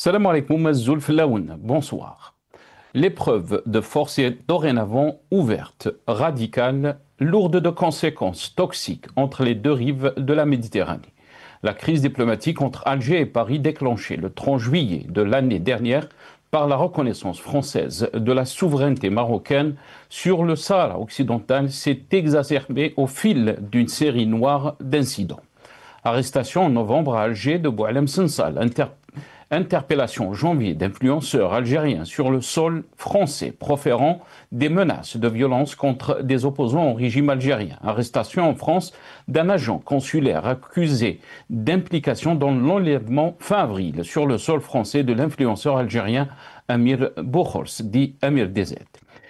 Salam alaikum, Mazoul Flaoun. Bonsoir. L'épreuve de force est dorénavant ouverte, radicale, lourde de conséquences toxiques entre les deux rives de la Méditerranée. La crise diplomatique entre Alger et Paris, déclenchée le 30 juillet de l'année dernière par la reconnaissance française de la souveraineté marocaine sur le Sahara occidental, s'est exacerbée au fil d'une série noire d'incidents. Arrestation en novembre à Alger de Boualem Sansal, interpellation en janvier d'influenceurs algériens sur le sol français, proférant des menaces de violence contre des opposants au régime algérien. Arrestation en France d'un agent consulaire accusé d'implication dans l'enlèvement fin avril sur le sol français de l'influenceur algérien Amir Boukhors, dit Amir DZ.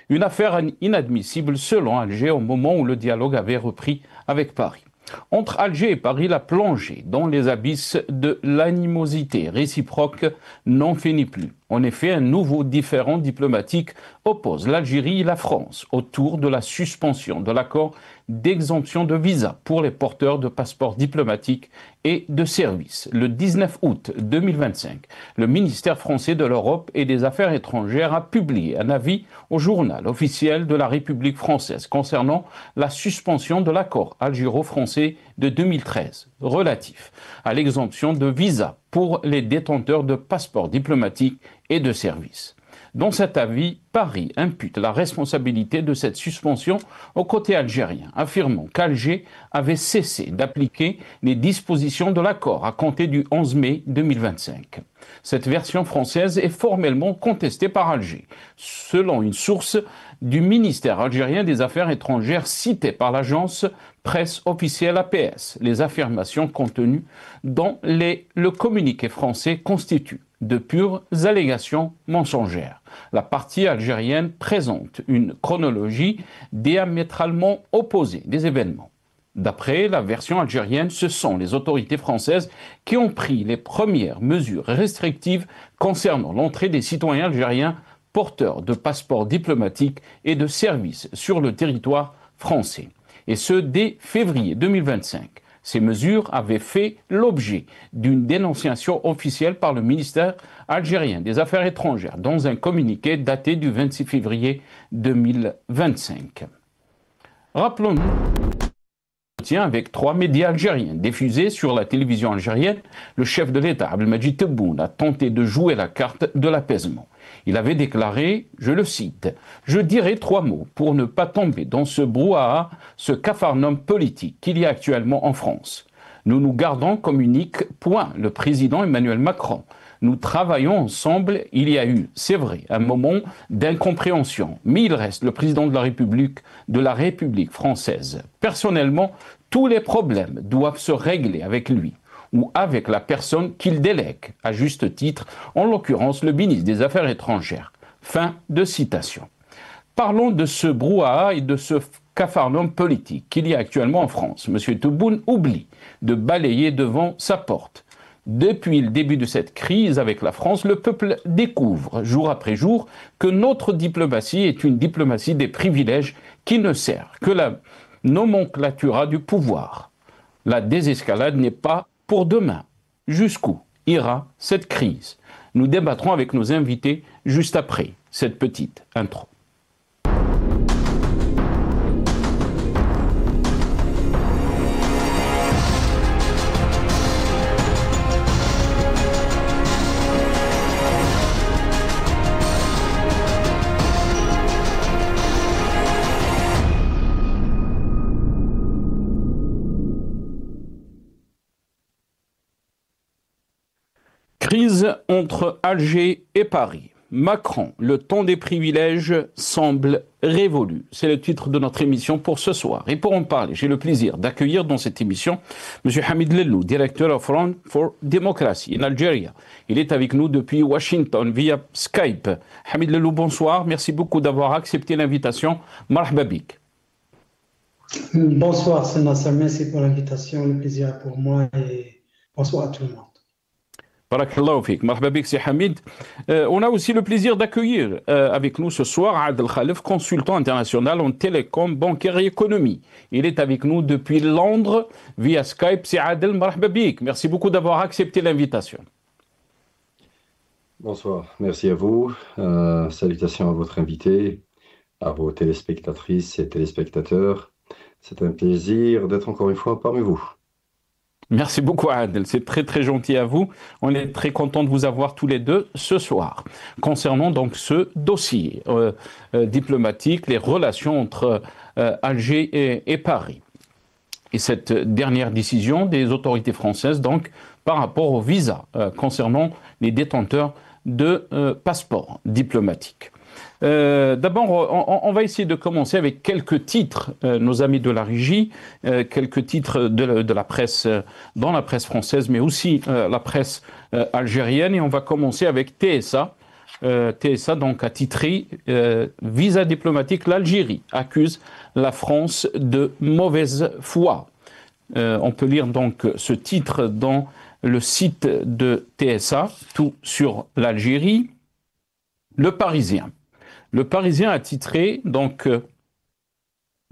Une affaire inadmissible selon Alger au moment où le dialogue avait repris avec Paris. Entre Alger et Paris, la plongée dans les abysses de l'animosité réciproque n'en finit plus. En effet, un nouveau différend diplomatique oppose l'Algérie et la France autour de la suspension de l'accord d'exemption de visa pour les porteurs de passeports diplomatiques et de services. Le 19 août 2025, le ministère français de l'Europe et des Affaires étrangères a publié un avis au journal officiel de la République française concernant la suspension de l'accord algéro-français de 2013 relatif à l'exemption de visa pour les détenteurs de passeports diplomatiques et de services. Dans cet avis, Paris impute la responsabilité de cette suspension au côté algérien, affirmant qu'Alger avait cessé d'appliquer les dispositions de l'accord à compter du 11 mai 2025. Cette version française est formellement contestée par Alger, selon une source du ministère algérien des Affaires étrangères citée par l'agence presse officielle APS. Les affirmations contenues dans le communiqué français constituent de pures allégations mensongères. La partie algérienne présente une chronologie diamétralement opposée des événements. D'après la version algérienne, ce sont les autorités françaises qui ont pris les premières mesures restrictives concernant l'entrée des citoyens algériens porteurs de passeports diplomatiques et de services sur le territoire français, et ce dès février 2025. Ces mesures avaient fait l'objet d'une dénonciation officielle par le ministère algérien des Affaires étrangères dans un communiqué daté du 26 février 2025. Rappelons-nous avec 3 médias algériens diffusés sur la télévision algérienne, le chef de l'État, Abdelmadjid Tebboune, a tenté de jouer la carte de l'apaisement. Il avait déclaré, je le cite, « Je dirai 3 mots pour ne pas tomber dans ce brouhaha, ce capharnaüm politique qu'il y a actuellement en France. Nous nous gardons comme unique point le président Emmanuel Macron. Nous travaillons ensemble, il y a eu, c'est vrai, un moment d'incompréhension, mais il reste le président de la République française. Personnellement, tous les problèmes doivent se régler avec lui ou avec la personne qu'il délègue, à juste titre, en l'occurrence le ministre des Affaires étrangères. » Fin de citation. Parlons de ce brouhaha et de ce capharnaüm politique qu'il y a actuellement en France. M. Tebboune oublie de balayer devant sa porte. Depuis le début de cette crise avec la France, le peuple découvre, jour après jour, que notre diplomatie est une diplomatie des privilèges qui ne sert que la nomenclatura du pouvoir. La désescalade n'est pas pour demain. Jusqu'où ira cette crise? Nous débattrons avec nos invités juste après cette petite intro. Crise entre Alger et Paris. Macron, le temps des privilèges semble révolu. C'est le titre de notre émission pour ce soir. Et pour en parler, j'ai le plaisir d'accueillir dans cette émission M. Hamid Lellou, directeur of Front for Democracy in Algeria. Il est avec nous depuis Washington via Skype. Hamid Lellou, bonsoir. Merci beaucoup d'avoir accepté l'invitation. Marhaba bik. Bonsoir, c'est Nasser. Merci pour l'invitation. Le plaisir est pour moi et bonsoir à tout le monde. Barakallahu fik. Marhaba bik, c'est Hamid. On a aussi le plaisir d'accueillir avec nous ce soir Adel Khalef, consultant international en télécom, bancaire et économie. Il est avec nous depuis Londres via Skype. C'est Adel, marhaba bik. Merci beaucoup d'avoir accepté l'invitation. Bonsoir, merci à vous. Salutations à votre invité, à vos téléspectatrices et téléspectateurs. C'est un plaisir d'être encore une fois parmi vous. Merci beaucoup, Adel. C'est très, très gentil à vous. On est très content de vous avoir tous les deux ce soir. Concernant donc ce dossier diplomatique, les relations entre Alger et Paris. Et cette dernière décision des autorités françaises, donc, par rapport au visa concernant les détenteurs de passeports diplomatiques. D'abord, on va essayer de commencer avec quelques titres, nos amis de la régie, quelques titres de la presse, dans la presse française, mais aussi la presse algérienne. Et on va commencer avec TSA. TSA donc a titré Visa diplomatique, l'Algérie accuse la France de mauvaise foi. On peut lire donc ce titre dans le site de TSA, tout sur l'Algérie. Le Parisien. Le Parisien a titré donc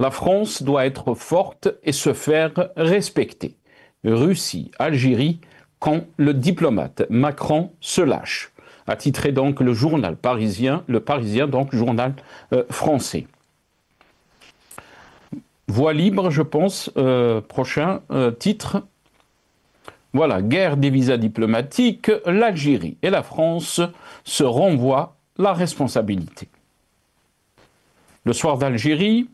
la France doit être forte et se faire respecter. Russie, Algérie, quand le diplomate Macron se lâche. A titré donc le journal parisien, le Parisien, donc journal français. Voix libre, je pense, prochain titre. Voilà, guerre des visas diplomatiques, l'Algérie et la France se renvoient la responsabilité. Le soir d'Algérie,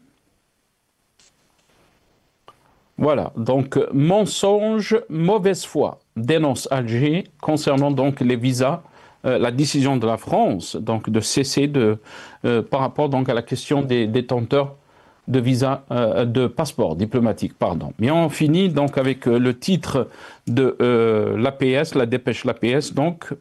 voilà, donc mensonge, mauvaise foi, dénonce Alger concernant donc les visas, la décision de la France donc de cesser par rapport donc à la question des détenteurs de visa, de passeport diplomatique, pardon. Mais on finit donc avec le titre de l'APS, la dépêche l'APS, donc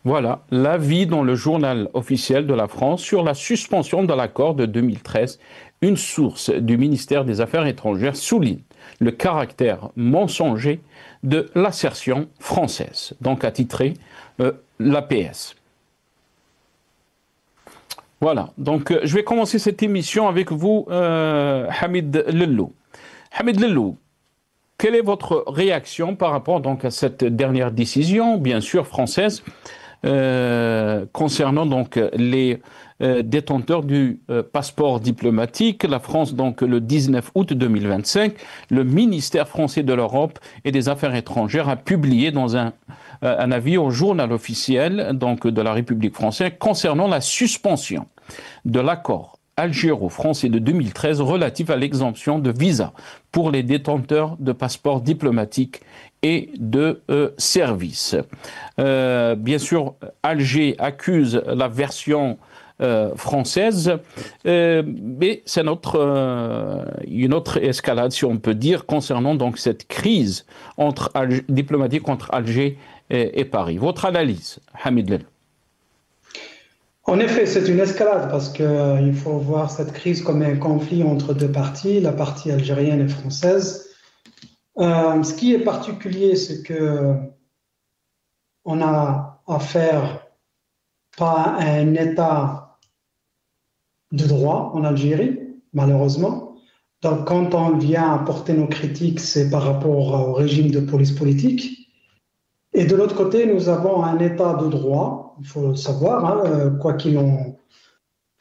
voilà, l'avis dans le journal officiel de la France sur la suspension de l'accord de 2013. Une source du ministère des Affaires étrangères souligne le caractère mensonger de l'assertion française, donc attitré l'APS. Voilà, donc je vais commencer cette émission avec vous, Hamid Lellou. Hamid Lellou, quelle est votre réaction par rapport donc à cette dernière décision, bien sûr française, concernant donc les détenteurs du passeport diplomatique? La France, donc le 19 août 2025, le ministère français de l'Europe et des Affaires étrangères a publié dans un avis au journal officiel donc de la République française concernant la suspension de l'accord algéro-français de 2013 relatif à l'exemption de visa pour les détenteurs de passeports diplomatiques et de services. Bien sûr, Alger accuse la version française, mais c'est une autre escalade, si on peut dire, concernant donc cette crise diplomatique entre Alger et Paris. Votre analyse, Hamid Lellou? En effet, c'est une escalade parce qu'il faut voir cette crise comme un conflit entre deux parties, la partie algérienne et française. Ce qui est particulier, c'est que on a affaire pas à un État de droit en Algérie, malheureusement. Donc, quand on vient apporter nos critiques, c'est par rapport au régime de police politique. Et de l'autre côté, nous avons un État de droit, il faut le savoir, quoi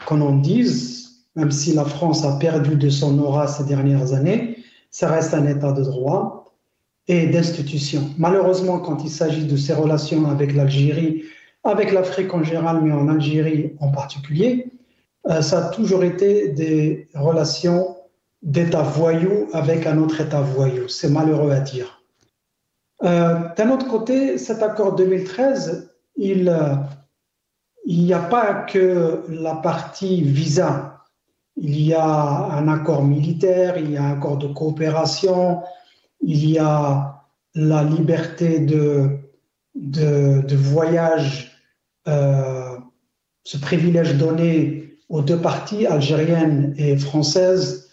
qu'on en dise, même si la France a perdu de son aura ces dernières années, ça reste un État de droit et d'institutions. Malheureusement, quand il s'agit de ces relations avec l'Algérie, avec l'Afrique en général, mais en Algérie en particulier, ça a toujours été des relations d'État voyou avec un autre État voyou. C'est malheureux à dire. D'un autre côté, cet accord 2013, il n'y a pas que la partie visa. Il y a un accord militaire, il y a un accord de coopération, il y a la liberté de voyage, ce privilège donné aux deux parties, algériennes et françaises,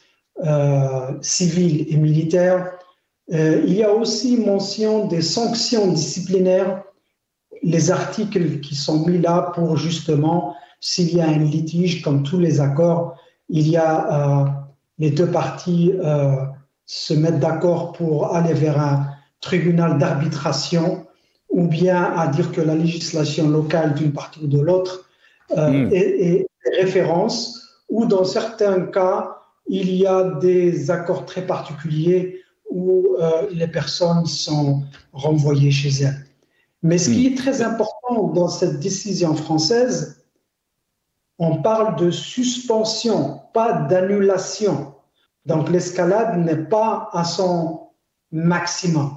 civiles et militaires. Il y a aussi mention des sanctions disciplinaires, les articles qui sont mis là pour justement, s'il y a un litige, comme tous les accords, il y a les deux parties se mettent d'accord pour aller vers un tribunal d'arbitration ou bien à dire que la législation locale d'une partie ou de l'autre est référence, ou dans certains cas, il y a des accords très particuliers où les personnes sont renvoyées chez elles. Mais ce qui est très important dans cette décision française, on parle de suspension, pas d'annulation. Donc l'escalade n'est pas à son maximum.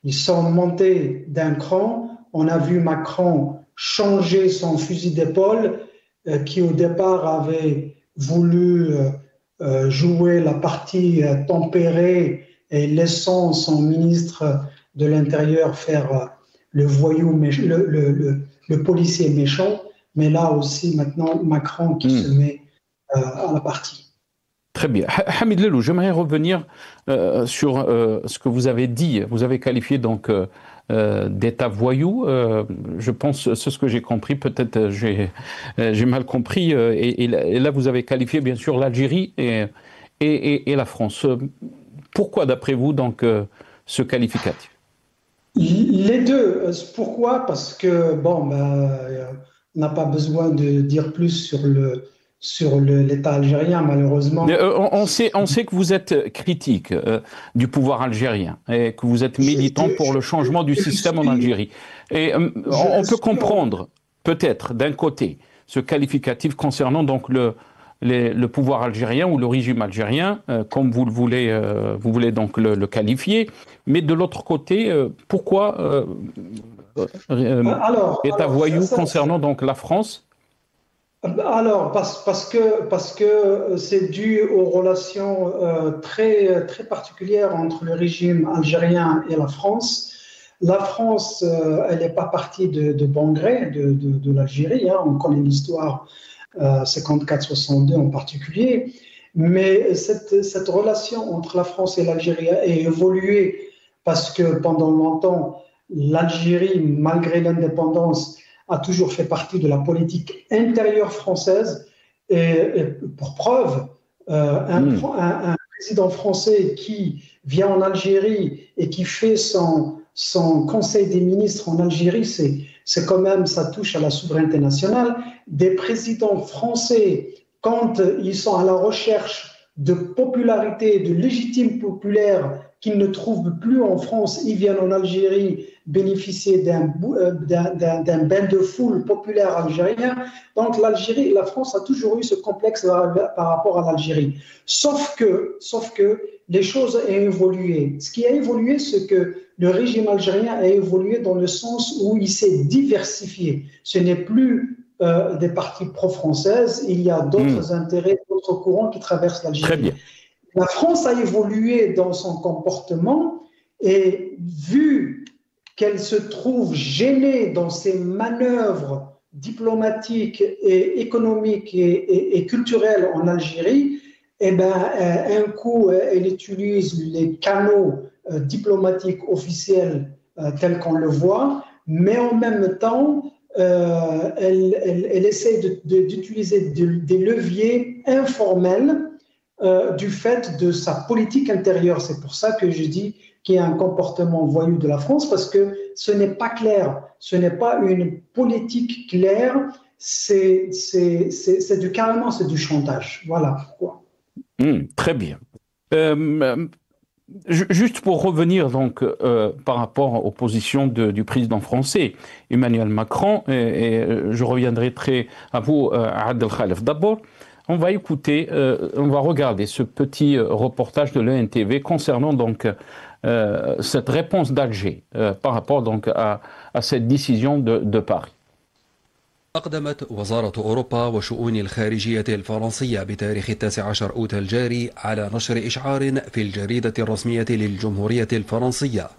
Ils sont montés d'un cran. On a vu Macron changer son fusil d'épaule, qui au départ avait voulu jouer la partie tempérée et laissant son ministre de l'Intérieur faire le voyou, le policier méchant. Mais là aussi, maintenant, Macron qui se met à la partie. Très bien. Hamid Lelou, j'aimerais revenir sur ce que vous avez dit. Vous avez qualifié donc d'État voyou. Je pense, c'est ce que j'ai compris. Peut-être j'ai mal compris. Et là, vous avez qualifié bien sûr l'Algérie et la France. Pourquoi, d'après vous, donc ce qualificatif? Les deux. Pourquoi? Parce que bon, on n'a pas besoin de dire plus sur l'État algérien, malheureusement. On sait que vous êtes critique du pouvoir algérien et que vous êtes militant pour le changement du système en Algérie. Et on peut comprendre, peut-être, d'un côté, ce qualificatif concernant donc le pouvoir algérien ou le régime algérien, comme vous voulez donc le qualifier. Mais de l'autre côté, pourquoi État voyou concernant donc la France? Alors, parce que c'est dû aux relations très, très particulières entre le régime algérien et la France. La France, elle n'est pas partie de bon gré de l'Algérie. On connaît l'histoire 54-62 en particulier. Mais cette relation entre la France et l'Algérie a évolué parce que pendant longtemps, l'Algérie, malgré l'indépendance, a toujours fait partie de la politique intérieure française. Et pour preuve, un président français qui vient en Algérie et qui fait son conseil des ministres en Algérie, c'est quand même, ça touche à la souveraineté nationale. Des présidents français, quand ils sont à la recherche de popularité, de légitime populaire qu'ils ne trouvent plus en France, ils viennent en Algérie bénéficier d'un bain de foule populaire algérien. Donc la France a toujours eu ce complexe par rapport à l'Algérie. Sauf que les choses ont évolué. Ce qui a évolué, c'est que le régime algérien a évolué dans le sens où il s'est diversifié. Ce n'est plus des partis pro-françaises, il y a d'autres intérêts, d'autres courants qui traversent l'Algérie. Très bien. La France a évolué dans son comportement et vu qu'elle se trouve gênée dans ses manœuvres diplomatiques et économiques et culturelles en Algérie, un coup, elle utilise les canaux diplomatiques officiels tels qu'on le voit, mais en même temps, elle essaie d'utiliser des leviers informels du fait de sa politique intérieure. C'est pour ça que je dis qu'il y a un comportement voyou de la France, parce que ce n'est pas clair, ce n'est pas une politique claire, c'est carrément du chantage. Voilà pourquoi. Très bien. Juste pour revenir donc par rapport aux positions du président français Emmanuel Macron, et je reviendrai à vous, Adel Khalef. D'abord, on va écouter, on va regarder ce petit reportage de l'ENTV concernant donc cette réponse d'Alger par rapport donc à cette décision de Paris. أقدمت وزارة أوروبا وشؤون الخارجية الفرنسية بتاريخ 19 أوت الجاري على نشر إشعار في الجريدة الرسمية للجمهورية الفرنسية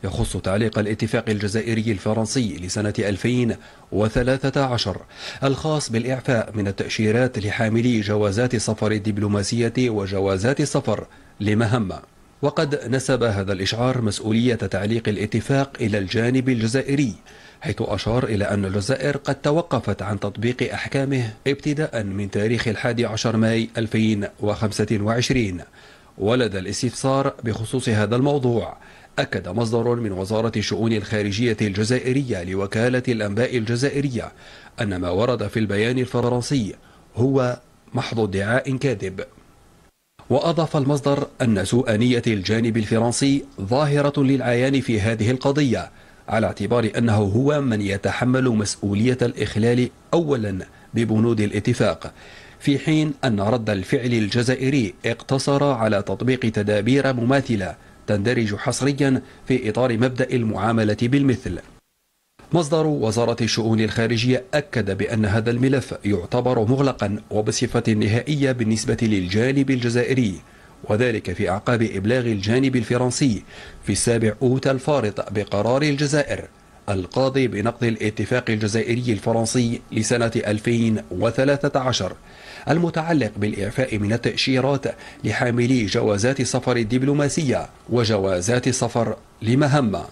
يخص تعليق الاتفاق الجزائري الفرنسي لسنة 2013 الخاص بالإعفاء من التأشيرات لحاملي جوازات السفر الدبلوماسية وجوازات السفر لمهمة. وقد نسب هذا الإشعار مسؤولية تعليق الاتفاق إلى الجانب الجزائري، حيث أشار إلى أن الجزائر قد توقفت عن تطبيق أحكامه ابتداء من تاريخ 11 ماي 2025. ولدى الاستفسار بخصوص هذا الموضوع أكد مصدر من وزارة الشؤون الخارجية الجزائرية لوكالة الأنباء الجزائرية أن ما ورد في البيان الفرنسي هو محض ادعاء كاذب. وأضاف المصدر أن سوء نية الجانب الفرنسي ظاهرة للعيان في هذه القضية، على اعتبار أنه هو من يتحمل مسؤولية الإخلال أولا ببنود الاتفاق، في حين أن رد الفعل الجزائري اقتصر على تطبيق تدابير مماثلة تندرج حصريا في إطار مبدأ المعاملة بالمثل. مصدر وزارة الشؤون الخارجية أكد بأن هذا الملف يعتبر مغلقا وبصفة نهائية بالنسبة للجانب الجزائري، وذلك في أعقاب إبلاغ الجانب الفرنسي في 7 أوت الفارط بقرار الجزائر القاضي بنقض الاتفاق الجزائري الفرنسي لسنة 2013 المتعلق بالإعفاء من التأشيرات لحاملي جوازات السفر الدبلوماسية وجوازات السفر لمهمة.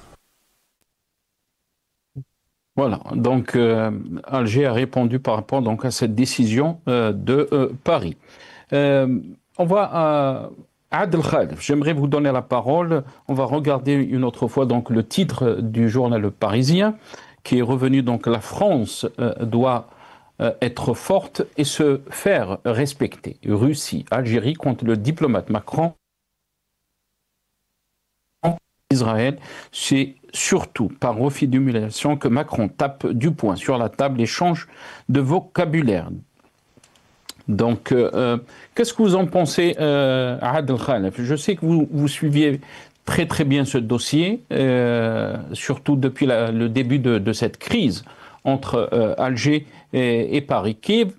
Voilà, donc Alger a répondu par rapport donc, à cette décision de Paris. On va à Adel Khalef, j'aimerais vous donner la parole. On va regarder une autre fois donc, le titre du journal Le Parisien qui est revenu. Donc la France doit être forte et se faire respecter. Russie, Algérie contre le diplomate Macron. Israël, c'est surtout par refus d'humiliation que Macron tape du poing sur la table et change de vocabulaire. Donc, qu'est-ce que vous en pensez, Adel Khalef? Je sais que vous suiviez très très bien ce dossier, surtout depuis le début de cette crise entre Alger et Paris.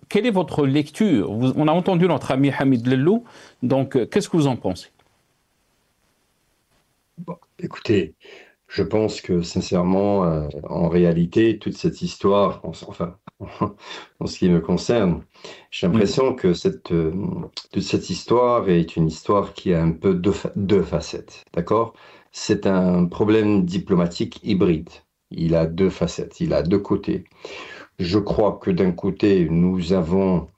Quelle est votre lecture? On a entendu notre ami Hamid Lellou, donc qu'est-ce que vous en pensez? Bon, écoutez, je pense que sincèrement, en réalité, toute cette histoire, enfin, en ce qui me concerne, j'ai l'impression que toute cette histoire est une histoire qui a un peu deux facettes, d'accord? C'est un problème diplomatique hybride. Il a deux facettes, il a deux côtés. Je crois que d'un côté, nous avons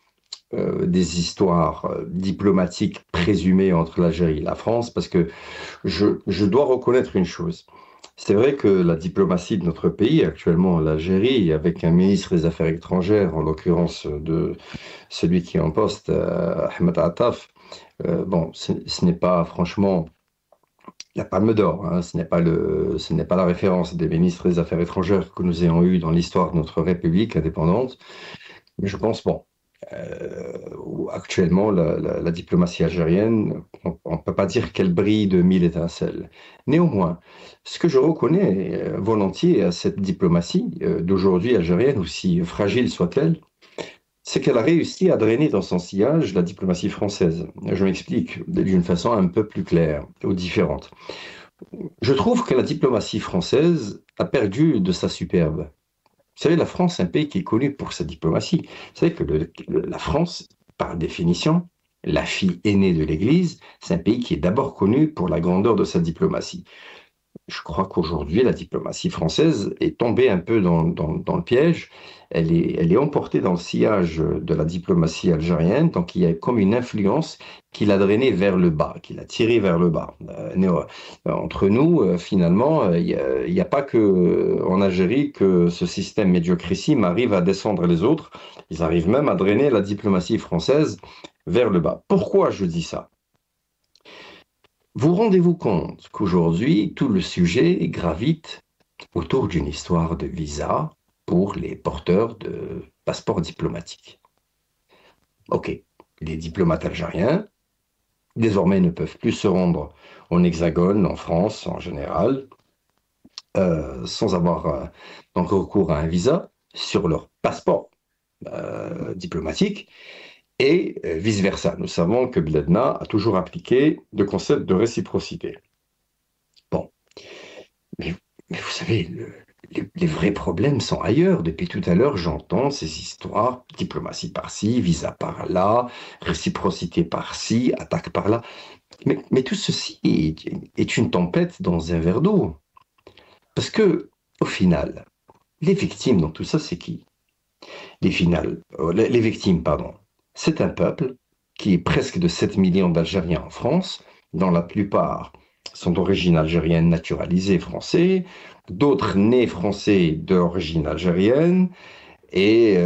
des histoires diplomatiques présumées entre l'Algérie et la France, parce que je dois reconnaître une chose. C'est vrai que la diplomatie de notre pays, actuellement l'Algérie, avec un ministre des Affaires étrangères, en l'occurrence de celui qui est en poste, Ahmed Attaf, bon, ce n'est pas franchement la palme d'or, hein, ce n'est pas la référence des ministres des Affaires étrangères que nous ayons eu dans l'histoire de notre République indépendante, mais je pense, bon, actuellement, la diplomatie algérienne, on ne peut pas dire qu'elle brille de 1000 étincelles. Néanmoins, ce que je reconnais volontiers à cette diplomatie d'aujourd'hui algérienne, aussi fragile soit-elle, c'est qu'elle a réussi à drainer dans son sillage la diplomatie française. Je m'explique d'une façon un peu plus claire ou différente. Je trouve que la diplomatie française a perdu de sa superbe. Vous savez, la France, c'est un pays qui est connu pour sa diplomatie. Vous savez que la France, par définition, la fille aînée de l'Église, c'est un pays qui est d'abord connu pour la grandeur de sa diplomatie. Je crois qu'aujourd'hui, la diplomatie française est tombée un peu dans le piège. Elle est emportée dans le sillage de la diplomatie algérienne, donc il y a comme une influence qui l'a drainée vers le bas, qui l'a tirée vers le bas. Entre nous, finalement, il n'y a pas que en Algérie que ce système médiocrisme arrive à descendre les autres. Ils arrivent même à drainer la diplomatie française vers le bas. Pourquoi je dis ça? Vous rendez-vous compte qu'aujourd'hui, tout le sujet gravite autour d'une histoire de visa pour les porteurs de passeports diplomatiques. Ok, les diplomates algériens, désormais, ne peuvent plus se rendre en Hexagone, en France en général, sans avoir donc recours à un visa sur leur passeport diplomatique. Et vice-versa. Nous savons que Bledna a toujours appliqué le concept de réciprocité. Bon, mais vous savez, les vrais problèmes sont ailleurs. Depuis tout à l'heure, j'entends ces histoires, diplomatie par-ci, visa par-là, réciprocité par-ci, attaque par-là. Mais tout ceci est une tempête dans un verre d'eau. Parce que, au final, les victimes dans tout ça, c'est qui? Les victimes, pardon. C'est un peuple qui est presque de 7 millions d'Algériens en France, dont la plupart sont d'origine algérienne naturalisée français, d'autres nés français d'origine algérienne, et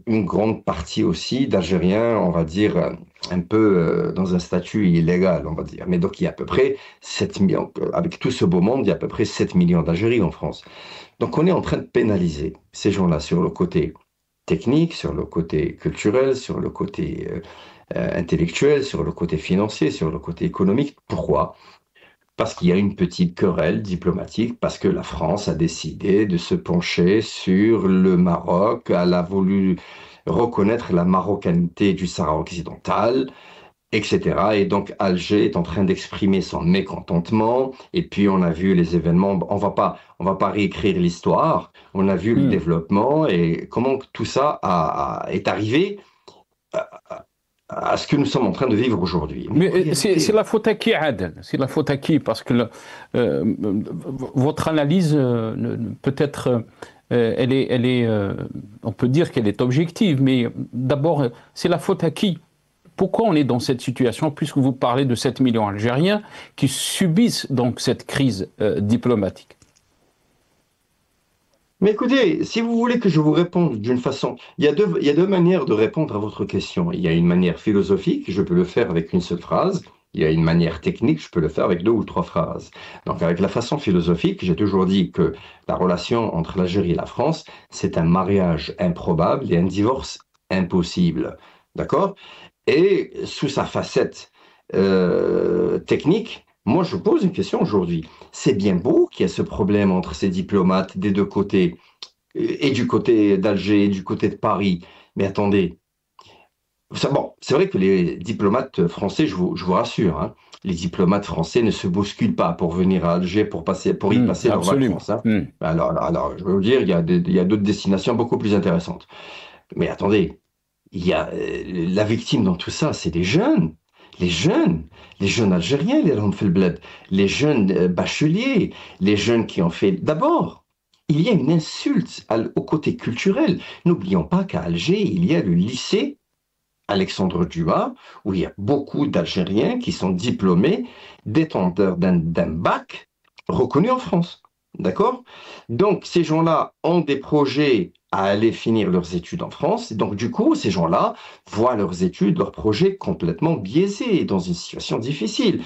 une grande partie aussi d'Algériens, on va dire, un peu dans un statut illégal, on va dire. Mais donc il y a à peu près 7 millions, avec tout ce beau monde, il y a à peu près 7 millions d'Algériens en France. Donc on est en train de pénaliser ces gens-là sur le côté technique, sur le côté culturel, sur le côté intellectuel, sur le côté financier, sur le côté économique. Pourquoi? Parce qu'il y a une petite querelle diplomatique, parce que la France a décidé de se pencher sur le Maroc, elle a voulu reconnaître la marocanité du Sahara occidental, etc. Et donc Alger est en train d'exprimer son mécontentement. Et puis on a vu les événements. On va pas réécrire l'histoire. On a vu le développement et comment tout ça est arrivé à ce que nous sommes en train de vivre aujourd'hui. Mais c'est la faute à qui, Adel? C'est la faute à qui? Parce que votre analyse, peut-être, on peut dire qu'elle est objective, mais d'abord, c'est la faute à qui? Pourquoi on est dans cette situation, puisque vous parlez de 7 millions d'Algériens qui subissent donc cette crise diplomatique? Mais écoutez, si vous voulez que je vous réponde d'une façon, il y a deux manières de répondre à votre question. Il y a une manière philosophique, je peux le faire avec une seule phrase. Il y a une manière technique, je peux le faire avec 2 ou 3 phrases. Donc avec la façon philosophique, j'ai toujours dit que la relation entre l'Algérie et la France, c'est un mariage improbable et un divorce impossible. D'accord? Et sous sa facette technique, moi je pose une question aujourd'hui. C'est bien beau qu'il y ait ce problème entre ces diplomates des 2 côtés, et du côté d'Alger et du côté de Paris. Mais attendez, bon, c'est vrai que les diplomates français, je vous rassure, hein, les diplomates français ne se bousculent pas pour venir à Alger pour y passer leurs vacances. Hein. Alors, je veux vous dire, il y a d'autres destinations beaucoup plus intéressantes. Mais attendez, il y a la victime dans tout ça, c'est les jeunes algériens, les jeunes bacheliers, les jeunes qui ont fait. D'abord, il y a une insulte au côté culturel. N'oublions pas qu'à Alger, il y a le lycée Alexandre Dumas, où il y a beaucoup d'Algériens qui sont diplômés, détenteurs d'un bac reconnu en France. D'accord? Donc, ces gens-là ont des projets à aller finir leurs études en France. Et donc, du coup, ces gens-là voient leurs études, leurs projets complètement biaisés, dans une situation difficile.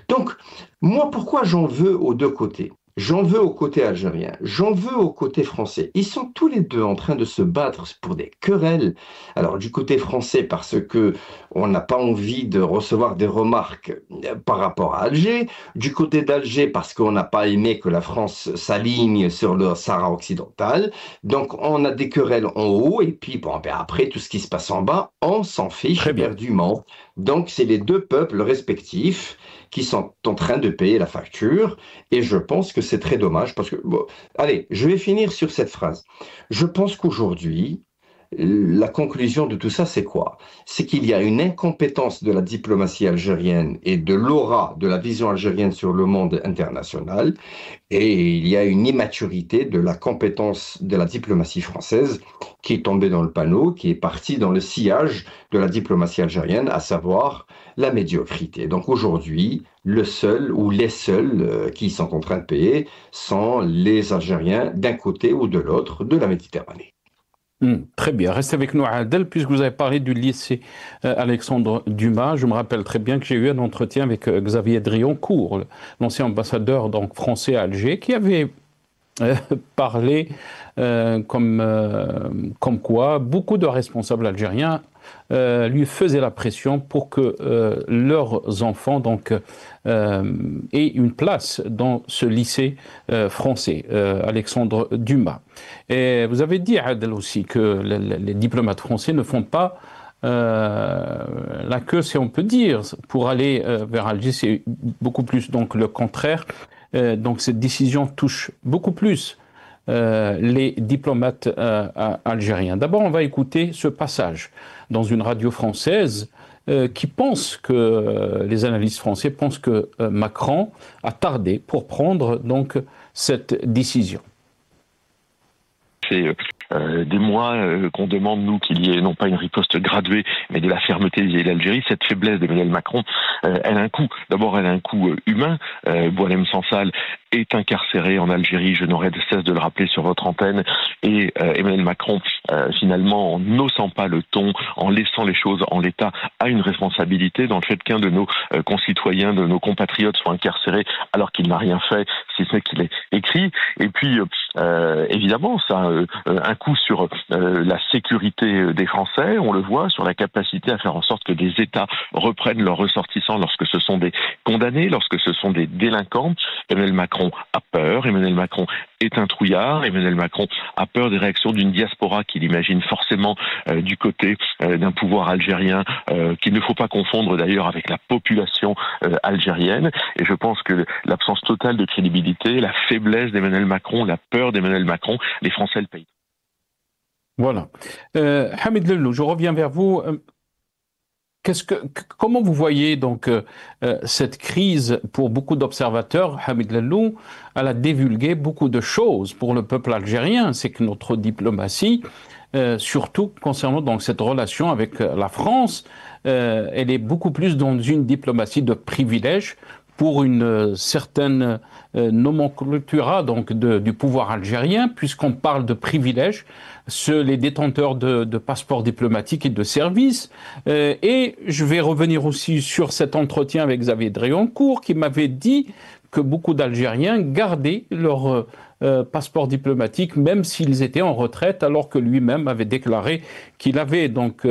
Donc, moi, pourquoi j'en veux aux 2 côtés? J'en veux au côté algérien, j'en veux au côté français. Ils sont tous les 2 en train de se battre pour des querelles. Alors du côté français, parce que on n'a pas envie de recevoir des remarques par rapport à Alger. Du côté d'Alger, parce qu'on n'a pas aimé que la France s'aligne sur le Sahara occidental. Donc on a des querelles en haut, et puis bon, ben après tout ce qui se passe en bas, on s'en fiche éperdument. Donc c'est les 2 peuples respectifs qui sont en train de payer la facture, et je pense que c'est très dommage, parce que, bon, allez, je vais finir sur cette phrase. Je pense qu'aujourd'hui, la conclusion de tout ça, c'est quoi? C'est qu'il y a une incompétence de la diplomatie algérienne et de l'aura de la vision algérienne sur le monde international, et il y a une immaturité de la compétence de la diplomatie française qui est tombée dans le panneau, qui est partie dans le sillage de la diplomatie algérienne, à savoir la médiocrité. Donc aujourd'hui, le seul ou les seuls qui sont en train de payer sont les Algériens d'un côté ou de l'autre de la Méditerranée. Très bien. Restez avec nous, Adel, puisque vous avez parlé du lycée Alexandre Dumas. Je me rappelle très bien que j'ai eu un entretien avec Xavier Drioncourt, l'ancien ambassadeur donc, français à Alger, qui avait parlé comme quoi beaucoup de responsables algériens lui faisaient la pression pour que leurs enfants donc, aient une place dans ce lycée français, Alexandre Dumas. Et vous avez dit, Adel, aussi que les diplomates français ne font pas la queue, si on peut dire, pour aller vers Alger. C'est beaucoup plus donc, le contraire. Donc cette décision touche beaucoup plus les diplomates algériens. D'abord, on va écouter ce passage dans une radio française qui pense que, les analystes français pensent que Macron a tardé pour prendre donc cette décision. C'est des mois qu'on demande, nous, qu'il y ait non pas une riposte graduée, mais de la fermeté vis-à-vis de l'Algérie. Cette faiblesse d'Emmanuel Macron, elle a un coût. D'abord, elle a un coût humain. Boualem Sansal est incarcéré en Algérie, je n'aurai de cesse de le rappeler sur votre antenne, et Emmanuel Macron, finalement, en n'osant pas le ton, en laissant les choses en l'état, a une responsabilité dans le fait qu'un de nos concitoyens, de nos compatriotes soit incarcéré alors qu'il n'a rien fait, si ce n'est qu'il est écrit. Et puis, évidemment, ça a un coût sur la sécurité des Français, on le voit, sur la capacité à faire en sorte que des États reprennent leurs ressortissants lorsque ce sont des condamnés, lorsque ce sont des délinquants. Emmanuel Macron a peur, Emmanuel Macron est un trouillard, Emmanuel Macron a peur des réactions d'une diaspora qu'il imagine forcément du côté d'un pouvoir algérien qu'il ne faut pas confondre d'ailleurs avec la population algérienne. Et je pense que l'absence totale de crédibilité, la faiblesse d'Emmanuel Macron, la peur d'Emmanuel Macron, les Français le payent. Voilà. Hamid Lellou, je reviens vers vous. Comment vous voyez donc cette crise pour beaucoup d'observateurs? Hamid Lellou, elle a dévulgué beaucoup de choses pour le peuple algérien. C'est que notre diplomatie, surtout concernant donc cette relation avec la France, elle est beaucoup plus dans une diplomatie de privilèges pour une certaine nomenclatura donc du pouvoir algérien, puisqu'on parle de privilèges, les détenteurs de passeports diplomatiques et de services. Et je vais revenir aussi sur cet entretien avec Xavier Dréoncourt, qui m'avait dit que beaucoup d'Algériens gardaient leur passeport diplomatique, même s'ils étaient en retraite, alors que lui-même avait déclaré qu'il avait donc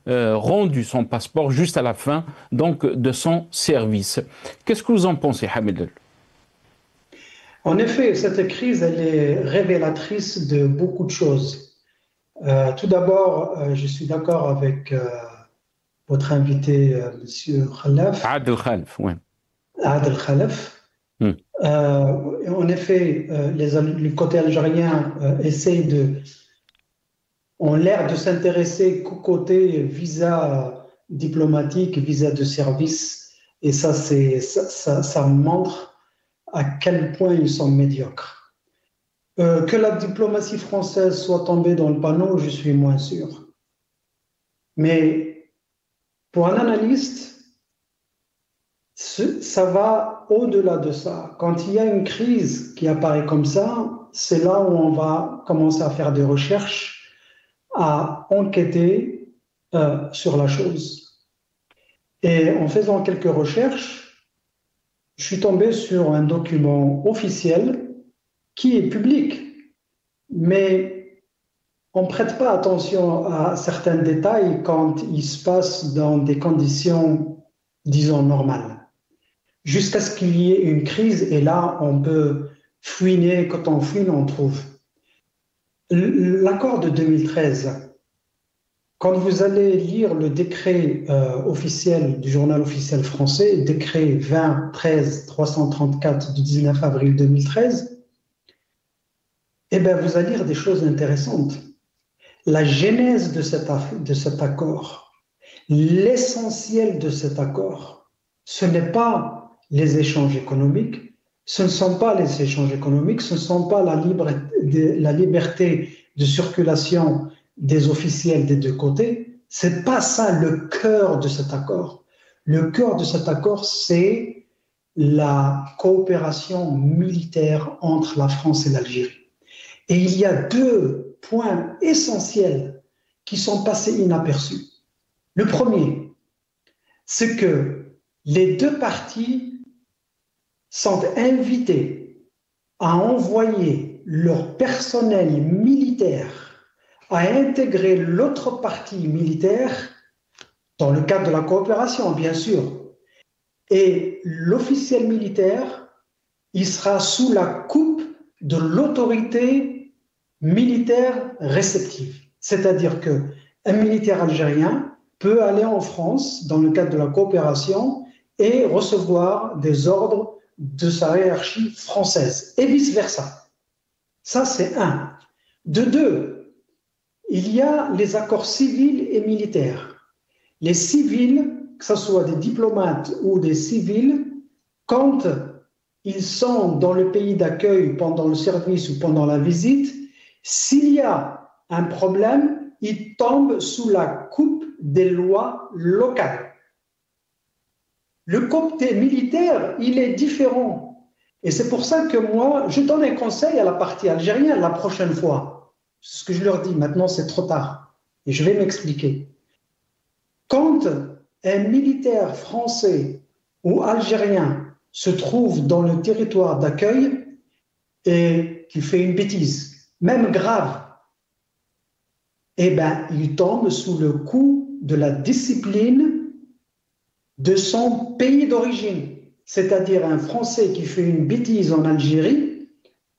rendu son passeport juste à la fin donc de son service. Qu'est-ce que vous en pensez, Hamid? En effet, cette crise, elle est révélatrice de beaucoup de choses. Tout d'abord, je suis d'accord avec votre invité, M. Khalaf. Adel Khalaf, oui. Adel Khalaf. En effet, les côtés algériens ont l'air de s'intéresser qu'au côté visa diplomatique, visa de service, et ça montre à quel point ils sont médiocres. Que la diplomatie française soit tombée dans le panneau, je suis moins sûr. Mais pour un analyste, ça va au-delà de ça. Quand il y a une crise qui apparaît comme ça, c'est là où on va commencer à faire des recherches, à enquêter sur la chose. Et en faisant quelques recherches, je suis tombé sur un document officiel qui est public, mais on ne prête pas attention à certains détails quand il se passe dans des conditions, disons, normales. Jusqu'à ce qu'il y ait une crise, et là, on peut fouiner, quand on fouine, on trouve. L'accord de 2013, quand vous allez lire le décret officiel du journal officiel français, décret 20-13-334 du 19 avril 2013, eh bien, vous allez lire des choses intéressantes. La genèse de cet accord, l'essentiel de cet accord, ce n'est pas les échanges économiques, ce ne sont pas les échanges économiques, ce ne sont pas la liberté de circulation des officiels des deux côtés. Ce n'est pas ça le cœur de cet accord. Le cœur de cet accord, c'est la coopération militaire entre la France et l'Algérie. Et il y a deux points essentiels qui sont passés inaperçus. Le premier, c'est que les deux parties sont invitées à envoyer leur personnel militaire à intégrer l'autre partie militaire dans le cadre de la coopération, bien sûr. Et l'officiel militaire, il sera sous la coupe de l'autorité militaire réceptive. C'est-à-dire qu'un militaire algérien peut aller en France dans le cadre de la coopération et recevoir des ordres de sa hiérarchie française et vice-versa. Ça, c'est un. De deux, il y a les accords civils et militaires. Les civils, que ce soit des diplomates ou des civils, quand ils sont dans le pays d'accueil pendant le service ou pendant la visite, s'il y a un problème, il tombe sous la coupe des lois locales. Le côté militaire, il est différent. Et c'est pour ça que moi, je donne un conseil à la partie algérienne la prochaine fois. C'est ce que je leur dis. Maintenant, c'est trop tard. Et je vais m'expliquer. Quand un militaire français ou algérien se trouve dans le territoire d'accueil et qui fait une bêtise, même grave, eh bien, il tombe sous le coup de la discipline de son pays d'origine. C'est-à-dire un Français qui fait une bêtise en Algérie,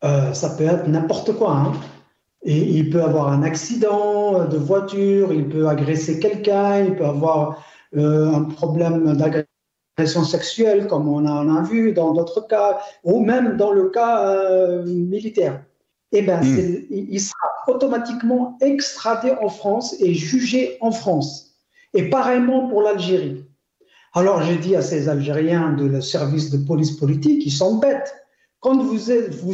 ça peut être n'importe quoi. Hein. Et il peut avoir un accident de voiture, il peut agresser quelqu'un, il peut avoir un problème d'agression sexuelle, comme on en a vu dans d'autres cas, ou même dans le cas militaire. Eh bien, il sera automatiquement extradé en France et jugé en France. Et pareillement pour l'Algérie. Alors, j'ai dit à ces Algériens de service de police politique, ils sont bêtes. Quand vous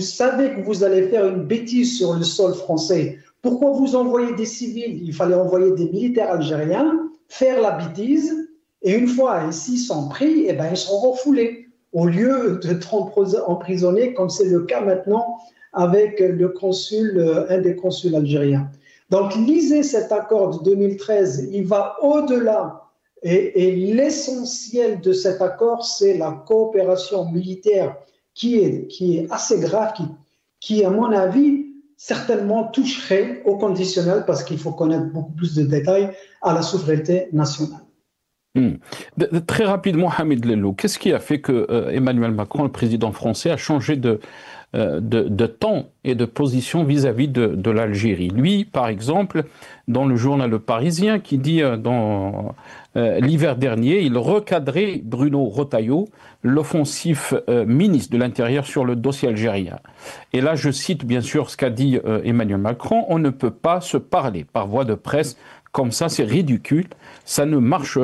savez que vous allez faire une bêtise sur le sol français, pourquoi vous envoyez des civils? Il fallait envoyer des militaires algériens faire la bêtise, et une fois s'ils sont pris, eh ben, ils seront refoulés, au lieu d'être emprisonnés, comme c'est le cas maintenant avec le consul, un des consuls algériens. Donc, lisez cet accord de 2013, il va au-delà. Et l'essentiel de cet accord, c'est la coopération militaire qui est assez grave, qui, à mon avis, certainement toucherait au conditionnel, parce qu'il faut connaître beaucoup plus de détails, à la souveraineté nationale. Très rapidement, Hamid Lello, qu'est-ce qui a fait que Emmanuel Macron, le président français, a changé de temps et de position vis-à-vis de l'Algérie? Lui, par exemple, dans le journal Le Parisien, qui dit dans l'hiver dernier, il recadrait Bruno Retailleau, l'offensif ministre de l'Intérieur, sur le dossier algérien. Et là, je cite bien sûr ce qu'a dit Emmanuel Macron: on ne peut pas se parler par voie de presse comme ça, c'est ridicule, ça ne marche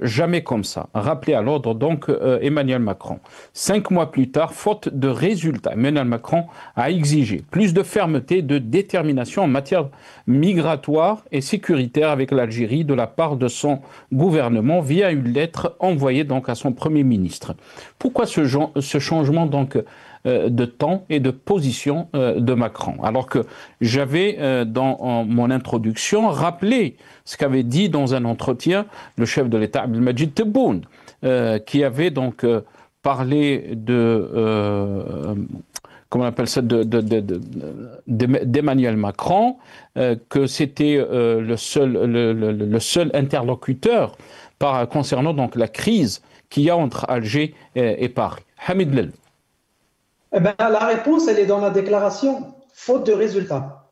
jamais comme ça. Rappelez à l'ordre donc Emmanuel Macron. 5 mois plus tard, faute de résultats, Emmanuel Macron a exigé plus de fermeté, de détermination en matière migratoire et sécuritaire avec l'Algérie de la part de son gouvernement via une lettre envoyée donc à son Premier ministre. Pourquoi ce changement donc de temps et de position de Macron? Alors que j'avais, dans mon introduction, rappelé ce qu'avait dit dans un entretien le chef de l'État, Abdelmadjid Tebboune, qui avait donc parlé de... comment on appelle ça, d'Emmanuel Macron, que c'était le seul interlocuteur concernant donc la crise qu'il y a entre Alger et Paris. Hamid Lello. Eh ben, la réponse, elle est dans la déclaration, faute de résultats.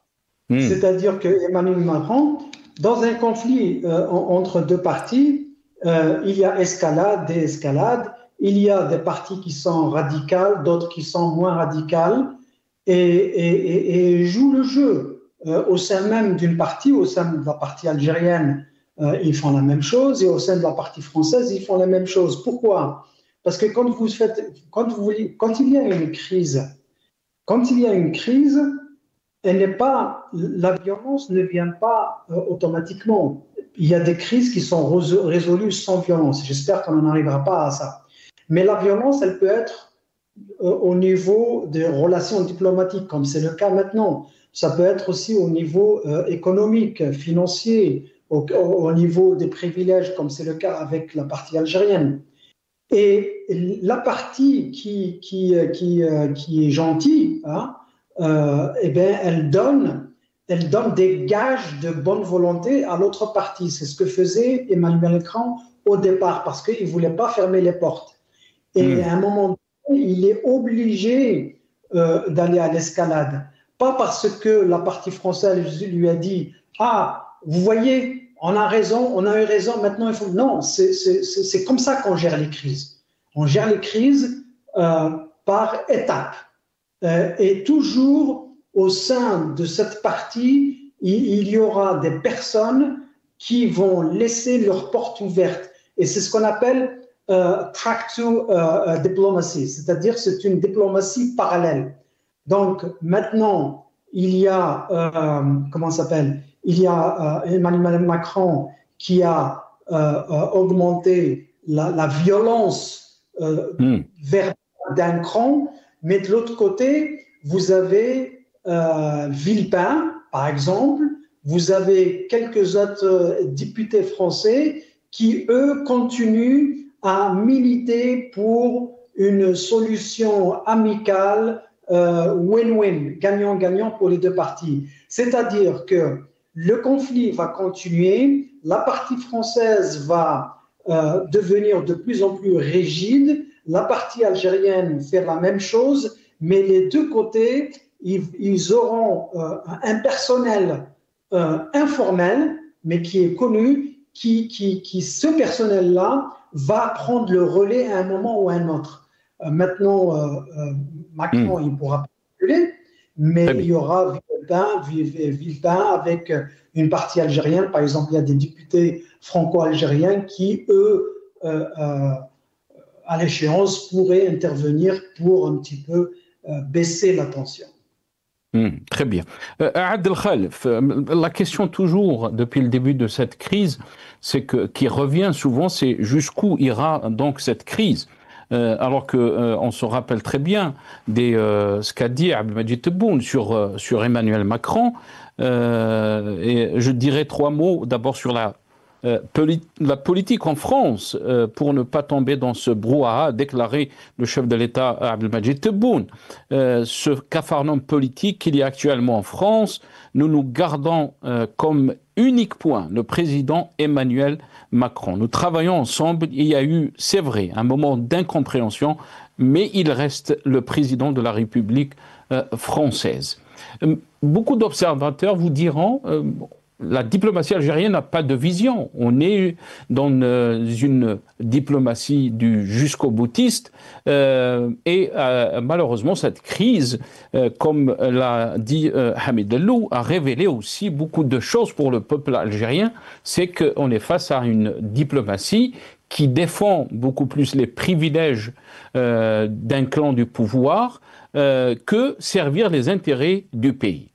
C'est-à-dire que Emmanuel Macron, dans un conflit entre deux parties, il y a escalade, déescalade, il y a des parties qui sont radicales, d'autres qui sont moins radicales, et jouent le jeu. Au sein même d'une partie, au sein de la partie algérienne, ils font la même chose, et au sein de la partie française, ils font la même chose. Pourquoi ? Parce que quand il y a une crise, la violence ne vient pas automatiquement. Il y a des crises qui sont résolues sans violence. J'espère qu'on n'en arrivera pas à ça. Mais la violence, elle peut être au niveau des relations diplomatiques, comme c'est le cas maintenant. Ça peut être aussi au niveau économique, financier, au niveau des privilèges, comme c'est le cas avec la partie algérienne. Et la partie qui est gentille, hein, eh bien, elle donne des gages de bonne volonté à l'autre partie. C'est ce que faisait Emmanuel Macron au départ, parce qu'il ne voulait pas fermer les portes. Et à un moment donné, il est obligé d'aller à l'escalade. Pas parce que la partie française lui a dit « Ah, vous voyez, on a eu raison, maintenant il faut… » Non, c'est comme ça qu'on gère les crises. On gère les crises par étapes. Et toujours au sein de cette partie, il y aura des personnes qui vont laisser leurs portes ouvertes. Et c'est ce qu'on appelle track to diplomacy, c'est-à-dire c'est une diplomatie parallèle. Donc maintenant, il y a, comment ça s'appelle ? il y a Emmanuel Macron qui a augmenté la violence vers d'un cran, mais de l'autre côté, vous avez Villepin, par exemple, vous avez quelques autres députés français qui, eux, continuent à militer pour une solution amicale, win-win, gagnant-gagnant pour les deux parties. C'est-à-dire que le conflit va continuer, la partie française va devenir de plus en plus rigide, la partie algérienne faire la même chose, mais les deux côtés, ils auront un personnel informel, mais qui est connu, ce personnel-là va prendre le relais à un moment ou à un autre. Maintenant, Macron, il pourra pas reculer, mais il y aura Villepin avec une partie algérienne. Par exemple, il y a des députés franco-algériens qui, eux, à l'échéance, pourraient intervenir pour un petit peu baisser la tension. Très bien. Adel Khalef, la question toujours depuis le début de cette crise, qui revient souvent, c'est jusqu'où ira donc cette crise, alors qu'on se rappelle très bien ce qu'a dit Abdelmadjid Tebboune sur Emmanuel Macron. Et je dirais 3 mots d'abord sur la politique en France, pour ne pas tomber dans ce brouhaha, a déclaré le chef de l'État Abdelmadjid Tebboune. Ce capharnaüm politique qu'il y a actuellement en France, nous nous gardons comme unique point le président Emmanuel Macron. Nous travaillons ensemble, il y a eu, c'est vrai, un moment d'incompréhension, mais il reste le président de la République française. Beaucoup d'observateurs vous diront... la diplomatie algérienne n'a pas de vision. On est dans une diplomatie du jusqu'au boutiste et malheureusement cette crise, comme l'a dit Hamid Ellou, a révélé aussi beaucoup de choses pour le peuple algérien. C'est qu'on est face à une diplomatie qui défend beaucoup plus les privilèges d'un clan du pouvoir que servir les intérêts du pays.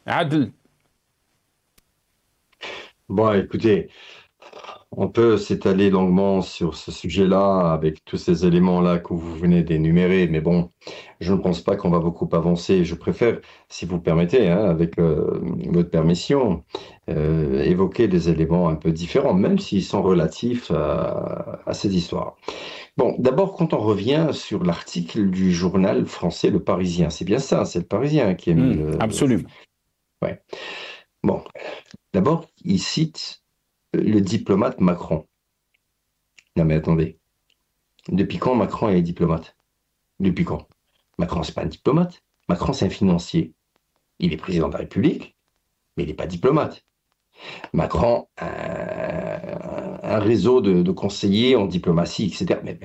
Adel. Bon, écoutez, on peut s'étaler longuement sur ce sujet-là avec tous ces éléments-là que vous venez d'énumérer, mais bon, je ne pense pas qu'on va beaucoup avancer. Je préfère, si vous permettez, avec votre permission, évoquer des éléments un peu différents, même s'ils sont relatifs à cette histoire. Bon, d'abord, quand on revient sur l'article du journal français Le Parisien, c'est bien ça, c'est Le Parisien qui a mis absolument. Ouais. Bon, d'abord, il cite le diplomate Macron. Non mais attendez, depuis quand Macron est diplomate? Depuis quand? Macron, c'est pas un diplomate. Macron, c'est un financier. Il est président de la République, mais il n'est pas diplomate. Macron a un réseau de conseillers en diplomatie, etc. Mais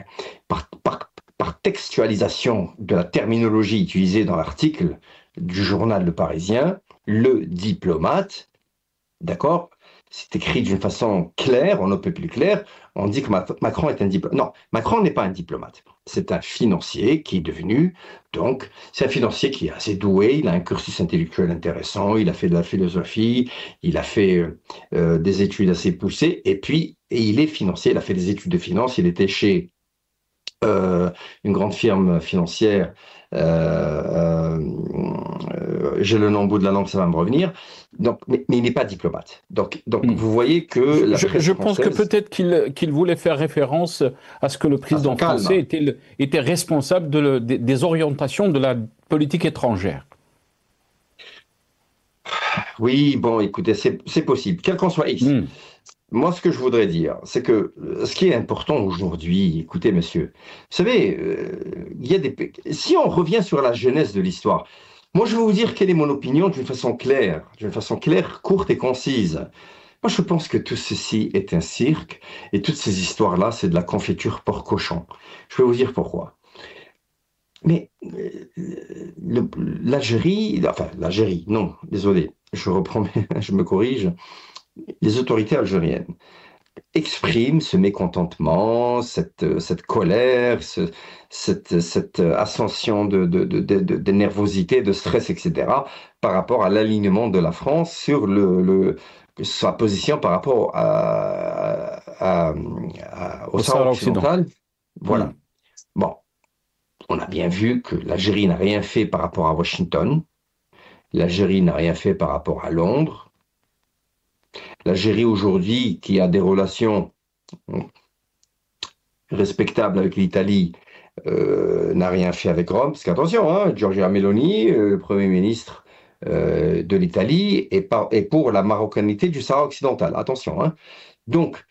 par textualisation de la terminologie utilisée dans l'article du journal Le Parisien, le diplomate, d'accord, c'est écrit d'une façon claire, on ne peut plus clair, on dit que Macron est un diplomate. Non, Macron n'est pas un diplomate. C'est un financier qui est devenu, donc, c'est un financier qui est assez doué, il a un cursus intellectuel intéressant, il a fait de la philosophie, il a fait des études assez poussées, et il est financier, il a fait des études de finance, il était chez une grande firme financière, j'ai le nom au bout de la langue, ça va me revenir. Donc, mais il n'est pas diplomate. Donc vous voyez que la presse je pense que peut-être qu'il voulait faire référence à ce que le président français était responsable des orientations de la politique étrangère. Oui, bon, écoutez, c'est possible, quel qu'en soit X. Moi, ce que je voudrais dire, c'est que ce qui est important aujourd'hui, écoutez, monsieur, vous savez, si on revient sur la genèse de l'histoire, moi, je vais vous dire quelle est mon opinion d'une façon claire, courte et concise. Moi, je pense que tout ceci est un cirque et toutes ces histoires-là, c'est de la confiture porc-cochon. Je vais vous dire pourquoi. Mais l'Algérie, non, désolé, je me corrige, les autorités algériennes exprime ce mécontentement, cette colère, cette ascension de nervosité, de stress, etc., par rapport à l'alignement de la France sur sa position par rapport au Sahara occidental. Voilà. Bon, on a bien vu que l'Algérie n'a rien fait par rapport à Washington, l'Algérie n'a rien fait par rapport à Londres. L'Algérie aujourd'hui, qui a des relations respectables avec l'Italie, n'a rien fait avec Rome. Parce qu'attention, hein, Giorgia Meloni, le Premier ministre de l'Italie, est pour la marocanité du Sahara occidental. Attention. Hein. Donc,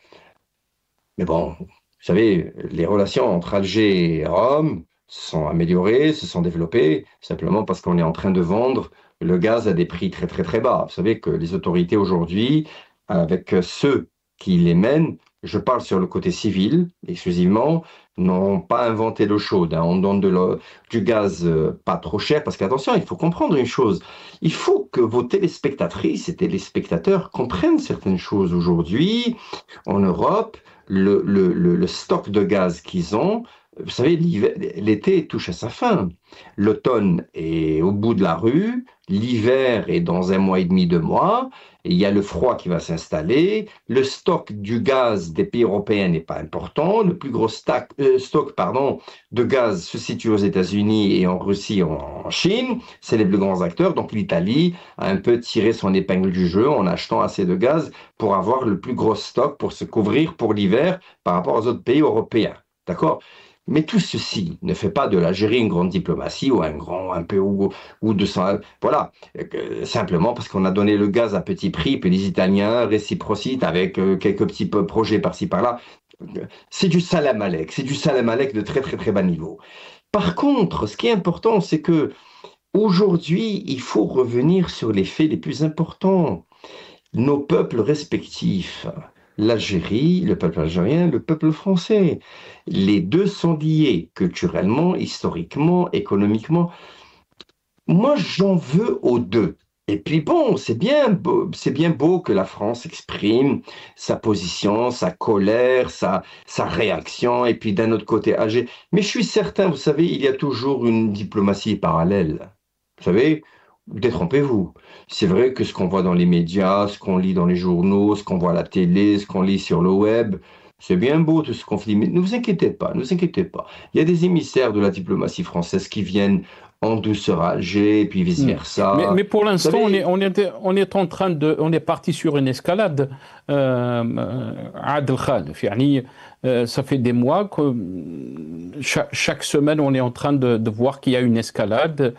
mais bon, vous savez, les relations entre Alger et Rome se sont améliorées, se sont développées, simplement parce qu'on est en train de vendre le gaz à des prix très très très bas. Vous savez que les autorités aujourd'hui, avec ceux qui les mènent, je parle sur le côté civil exclusivement, n'ont pas inventé l'eau chaude. Hein. On donne du gaz pas trop cher, parce qu'attention, il faut comprendre une chose. Il faut que vos téléspectatrices et téléspectateurs comprennent certaines choses aujourd'hui. En Europe, le stock de gaz qu'ils ont, vous savez, l'été touche à sa fin. L'automne est au bout de la rue, l'hiver est dans 1 mois et demi, 2 mois, et il y a le froid qui va s'installer, le stock du gaz des pays européens n'est pas important, le plus gros stock de gaz se situe aux États-Unis et en Russie, en Chine, c'est les plus grands acteurs, donc l'Italie a un peu tiré son épingle du jeu en achetant assez de gaz pour avoir le plus gros stock pour se couvrir pour l'hiver par rapport aux autres pays européens, d'accord ? Mais tout ceci ne fait pas de l'Algérie une grande diplomatie ou voilà, simplement parce qu'on a donné le gaz à petit prix, puis les Italiens réciprocitent avec quelques petits projets par-ci par-là. C'est du salam alek, de très très très bas niveau. Par contre, ce qui est important, c'est que aujourd'hui, il faut revenir sur les faits les plus importants. Nos peuples respectifs, l'Algérie, le peuple algérien, le peuple français. Les deux sont liés culturellement, historiquement, économiquement. Moi, j'en veux aux deux. Et puis bon, c'est bien beau que la France exprime sa position, sa colère, sa réaction, et puis d'un autre côté, Alger. Mais je suis certain, vous savez, il y a toujours une diplomatie parallèle. Vous savez, détrompez-vous. C'est vrai que ce qu'on voit dans les médias, ce qu'on lit dans les journaux, ce qu'on voit à la télé, ce qu'on lit sur le web, c'est bien beau tout ce conflit, mais ne vous inquiétez pas, ne vous inquiétez pas. Il y a des émissaires de la diplomatie française qui viennent en douceur à Alger, et puis vice-versa. Mais pour l'instant, on est en train on est parti sur une escalade. Adel Khalef, ça fait des mois que chaque semaine, on est en train de voir qu'il y a une escalade.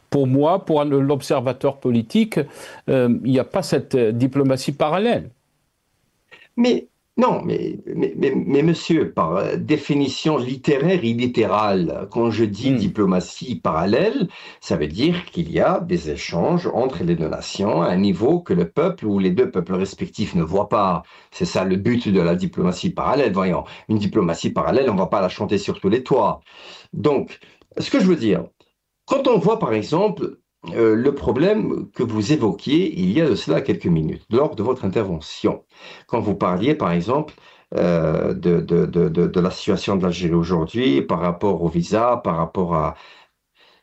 Pour moi, pour l'observateur politique, il n'y a pas cette diplomatie parallèle. Mais non, mais monsieur, par définition littéraire et littérale, quand je dis diplomatie parallèle, ça veut dire qu'il y a des échanges entre les deux nations à un niveau que le peuple ou les deux peuples respectifs ne voient pas. C'est ça le but de la diplomatie parallèle, voyons. Une diplomatie parallèle, on ne va pas la chanter sur tous les toits. Donc, ce que je veux dire, quand on voit par exemple le problème que vous évoquiez il y a de cela quelques minutes, lors de votre intervention, quand vous parliez par exemple de la situation de l'Algérie aujourd'hui par rapport au visa, par rapport à...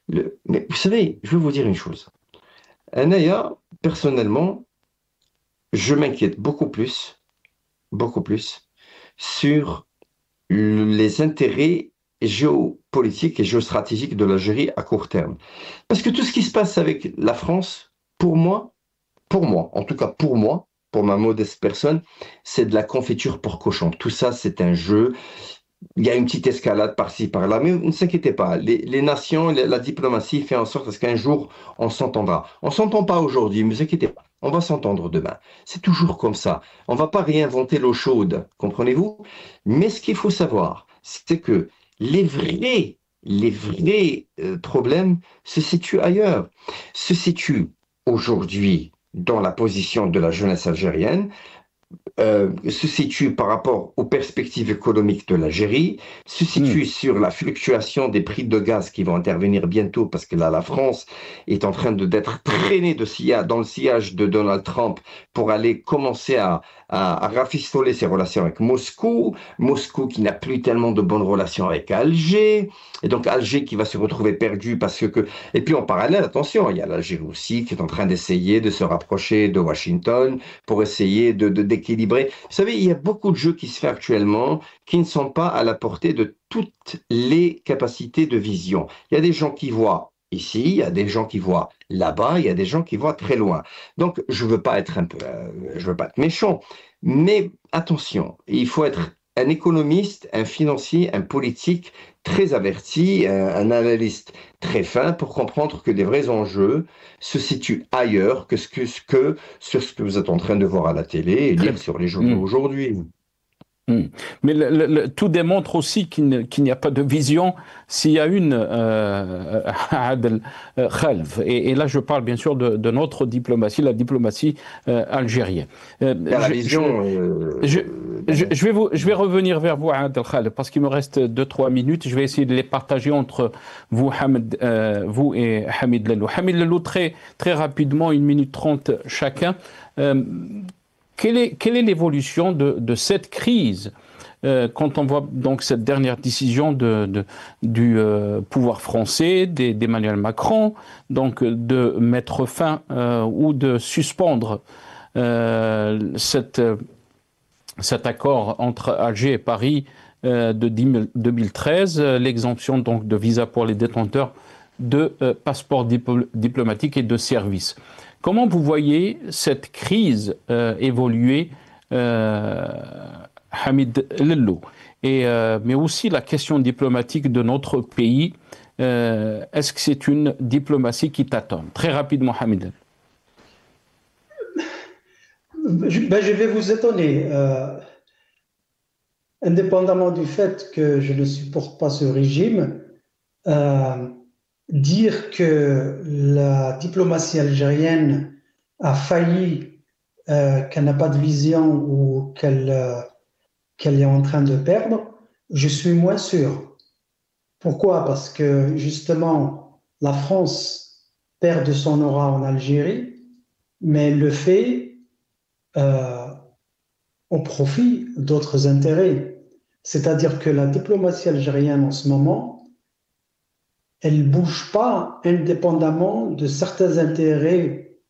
Mais vous savez, je vais vous dire une chose. Anaya, personnellement, je m'inquiète beaucoup plus sur les intérêts géopolitique et géostratégique de l'Algérie à court terme. Parce que tout ce qui se passe avec la France, pour moi, en tout cas pour moi, pour ma modeste personne, c'est de la confiture pour cochon. Tout ça, c'est un jeu. Il y a une petite escalade par-ci, par-là, mais ne s'inquiétez pas. Les nations, la diplomatie fait en sorte qu'un jour, on s'entendra. On ne s'entend pas aujourd'hui, ne vous inquiétez pas. On va s'entendre demain. C'est toujours comme ça. On ne va pas réinventer l'eau chaude, comprenez-vous? Mais ce qu'il faut savoir, c'est que les vrais problèmes se situent ailleurs, se situent aujourd'hui dans la position de la jeunesse algérienne. se situe par rapport aux perspectives économiques de l'Algérie, se situe sur la fluctuation des prix de gaz qui vont intervenir bientôt parce que là, la France est en train d'être traînée dans le sillage de Donald Trump pour aller commencer à rafistoler ses relations avec Moscou. Moscou qui n'a plus tellement de bonnes relations avec Alger. Et donc Alger qui va se retrouver perdu parce que... Et puis en parallèle, attention, il y a l'Algérie aussi qui est en train d'essayer de se rapprocher de Washington pour essayer d'équilibrer. Vous savez, il y a beaucoup de jeux qui se font actuellement qui ne sont pas à la portée de toutes les capacités de vision. Il y a des gens qui voient ici, il y a des gens qui voient là-bas, il y a des gens qui voient très loin. Donc, je veux pas être méchant, mais attention, il faut être un économiste, un financier, un politique très averti, un analyste très fin pour comprendre que des vrais enjeux se situent ailleurs que sur ce que vous êtes en train de voir à la télé et lire sur les journaux aujourd'hui. Mais tout démontre aussi qu'il n'y a pas de vision s'il y a une Adel Khalf. Et là, je parle bien sûr de notre diplomatie, la diplomatie algérienne. Je vais revenir vers vous, Adel Khalf, parce qu'il me reste 2-3 minutes. Je vais essayer de les partager entre vous, vous et Hamid Lello. Hamid Lello, très rapidement, 1 minute 30 chacun. Quelle est l'évolution de cette crise quand on voit donc cette dernière décision du pouvoir français, d'Emmanuel Macron, donc de mettre fin ou de suspendre cet accord entre Alger et Paris de 2013, l'exemption donc de visa pour les détenteurs de passeports diplomatiques et de services. Comment vous voyez cette crise évoluer, Hamid Lello, mais aussi la question diplomatique de notre pays, est-ce que c'est une diplomatie qui tâtonne? Très rapidement, Hamid Lello. Je vais vous étonner. Indépendamment du fait que je ne supporte pas ce régime, dire que la diplomatie algérienne a failli, qu'elle n'a pas de vision ou qu'elle est en train de perdre, je suis moins sûr. Pourquoi? Parce que justement, la France perd de son aura en Algérie, mais le fait au profit d'autres intérêts. C'est-à-dire que la diplomatie algérienne en ce moment, elle ne bouge pas indépendamment de certains intérêts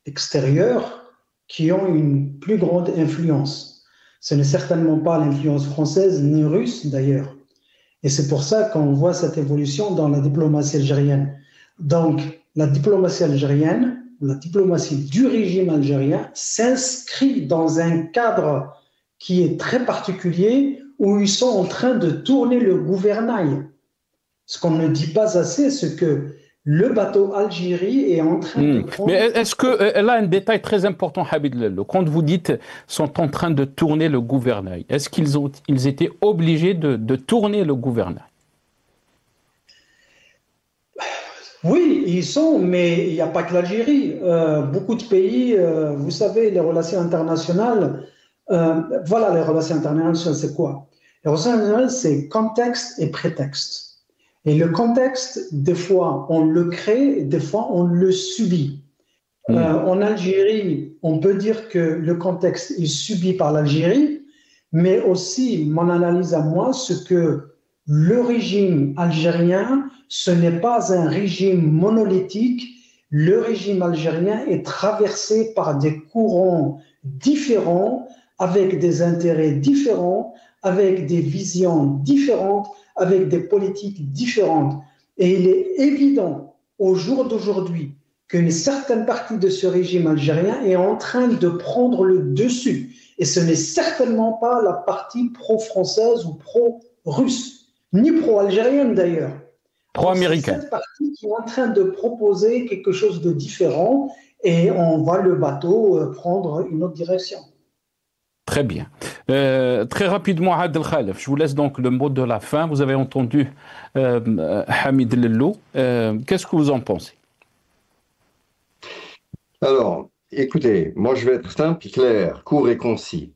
extérieurs qui ont une plus grande influence. Ce n'est certainement pas l'influence française ni russe d'ailleurs. Et c'est pour ça qu'on voit cette évolution dans la diplomatie algérienne. Donc, la diplomatie algérienne, la diplomatie du régime algérien s'inscrit dans un cadre qui est très particulier où ils sont en train de tourner le gouvernail. Ce qu'on ne dit pas assez, c'est que le bateau Algérie est en train de prendre... Mais est-ce que, là, un détail très important, Hamid Lello, quand vous dites sont en train de tourner le gouvernail, est-ce qu'ils étaient obligés de tourner le gouvernail? Oui, ils sont, mais il n'y a pas que l'Algérie. Beaucoup de pays, vous savez, les relations internationales, voilà, les relations internationales, c'est quoi? Les relations internationales, c'est contexte et prétexte. Et le contexte, des fois, on le crée, des fois, on le subit. En Algérie, on peut dire que le contexte est subi par l'Algérie, mais aussi, mon analyse à moi, c'est que le régime algérien, ce n'est pas un régime monolithique. Le régime algérien est traversé par des courants différents, avec des intérêts différents, avec des visions différentes, avec des politiques différentes. Et il est évident au jour d'aujourd'hui qu'une certaine partie de ce régime algérien est en train de prendre le dessus. Et ce n'est certainement pas la partie pro-française ou pro-russe, ni pro-algérienne d'ailleurs. Pro-américaine. C'est cette partie qui est en train de proposer quelque chose de différent et on voit le bateau prendre une autre direction. Très bien. Très rapidement, Adel Khalf, je vous laisse donc le mot de la fin. Vous avez entendu Hamid Lello. Qu'est-ce que vous en pensez? Alors, écoutez, moi je vais être simple et clair, court et concis.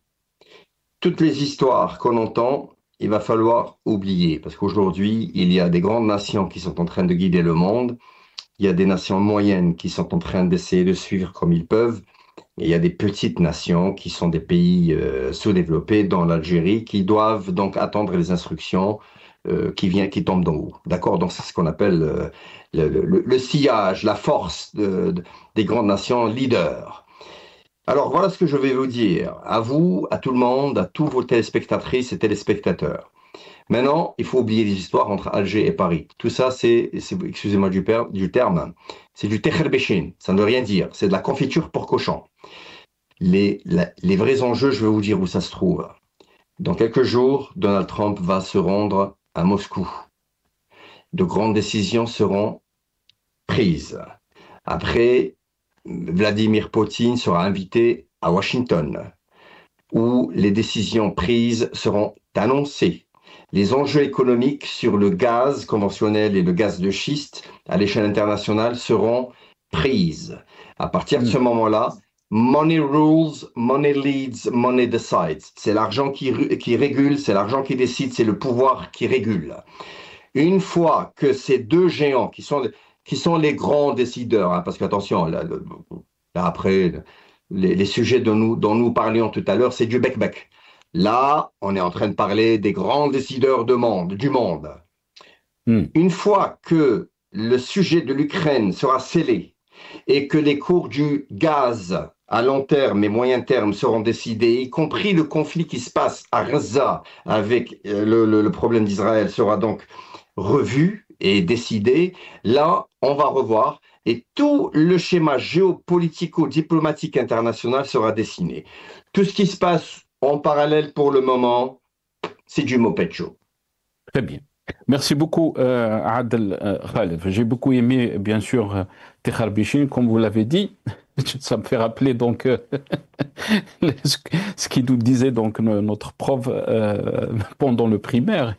toutes les histoires qu'on entend, il va falloir oublier, parce qu'aujourd'hui, il y a des grandes nations qui sont en train de guider le monde, il y a des nations moyennes qui sont en train d'essayer de suivre comme ils peuvent, et il y a des petites nations qui sont des pays sous-développés, dans l'Algérie, qui doivent donc attendre les instructions qui tombent d'en haut. D'accord? Donc c'est ce qu'on appelle le sillage, la force des grandes nations leaders. Alors voilà ce que je vais vous dire, à vous, à tout le monde, à tous vos téléspectatrices et téléspectateurs. Maintenant, il faut oublier les histoires entre Alger et Paris. Tout ça, excusez-moi du terme, c'est du techerbéchin, ça ne veut rien dire, c'est de la confiture pour cochon. Les vrais enjeux, je vais vous dire où ça se trouve. Dans quelques jours, Donald Trump va se rendre à Moscou. De grandes décisions seront prises. Après, Vladimir Poutine sera invité à Washington, où les décisions prises seront annoncées. Les enjeux économiques sur le gaz conventionnel et le gaz de schiste à l'échelle internationale seront prises. À partir de ce moment-là, money rules, money leads, money decides. C'est l'argent qui régule, c'est l'argent qui décide, c'est le pouvoir qui régule. Une fois que ces deux géants qui sont les grands décideurs, hein, parce qu'attention, là, après, les sujets dont nous parlions tout à l'heure, c'est du bec-bec. Là, on est en train de parler des grands décideurs du monde. Une fois que le sujet de l'Ukraine sera scellé et que les cours du gaz à long terme et moyen terme seront décidés, y compris le conflit qui se passe à Gaza avec le problème d'Israël sera donc revu et décidé, là, on va revoir et tout le schéma géopolitico-diplomatique international sera dessiné. Tout ce qui se passe en parallèle pour le moment, c'est du mopecho. Très bien. Merci beaucoup, Adel Khalef. J'ai beaucoup aimé, bien sûr, Tekharbichin, comme vous l'avez dit. Ça me fait rappeler donc ce qu'il nous disait donc notre prof pendant le primaire.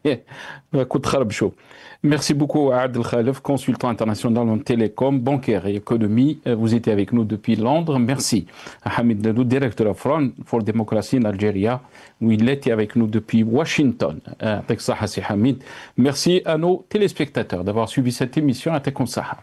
Merci beaucoup à Adel Khalef, consultant international en télécom, bancaire et économie. Vous étiez avec nous depuis Londres. Merci à Hamid Ladou, directeur of Front for Democracy en Algérie, où il était avec nous depuis Washington. Avec Saha Hamid. Merci à nos téléspectateurs d'avoir suivi cette émission. À Tekoun Saha.